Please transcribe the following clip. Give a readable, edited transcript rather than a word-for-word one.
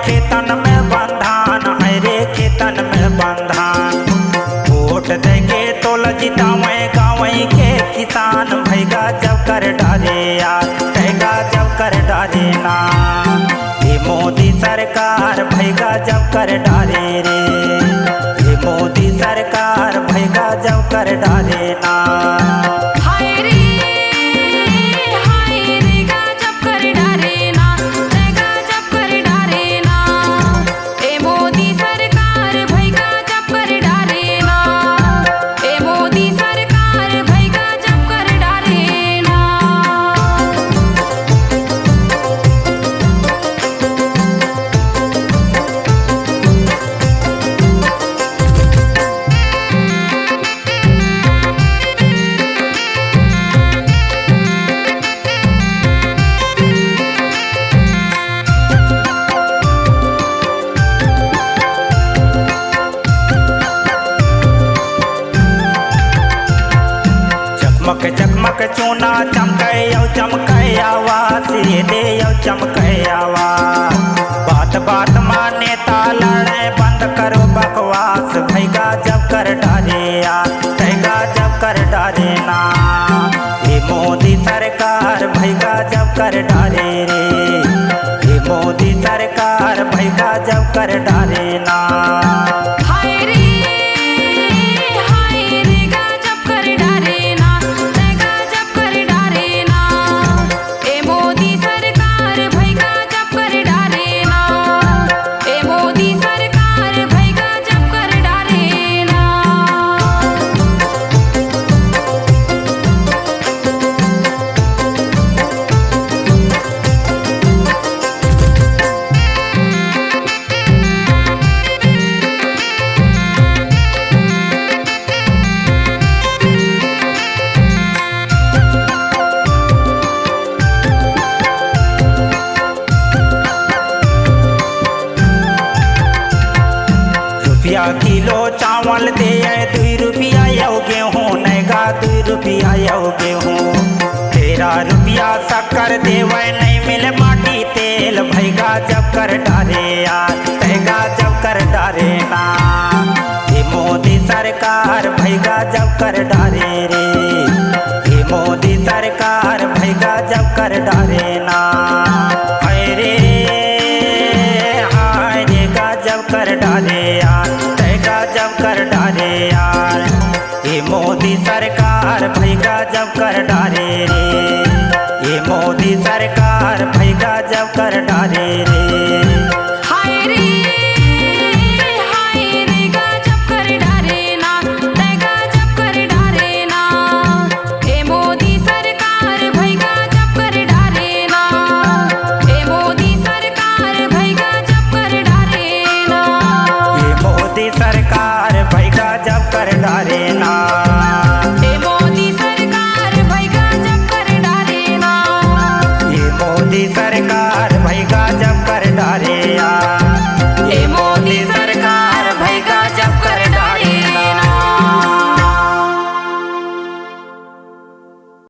खेतन में बंधान है रे खेतन में बंधान। वोट दे के तोल जितावे गाँव के किसान भैगा जब कर डारे यार भैगा जब कर डारे ना। ये मोदी सरकार भैगा जब कर डारे रे ये मोदी सरकार भैगा जब कर डारे ना। चकमक चकमक चूना चमके आवाज ये दे चमके आवाज। बात बात माँ नेता लड़े बंद करो बकवास भैगा जब कर डारे यार भैगा जब कर डारे ना। ये मोदी सरकार भैगा जब कर डारे रे ये मोदी सरकार भैगा जब कर डारे ना। रुपया किलो चावल दे 2 रुपया यौ गेहूँ नैगा 2 रुपया यौ गेहूँ। 13 रुपया शक्कर देवे नहीं मिले माटी तेल भैगा जब कर डारे यार भैगा जब कर डारे ना। ये मोदी सरकार भैगा जब कर डारे रे ये मोदी सरकार भैगा जब कर डारे ना। अरे हाय रेगा जब कर डारे यार भैगा जब कर डारे यार ये मोदी सरकार भैगा जब कर डारे रे ये मोदी सरकार।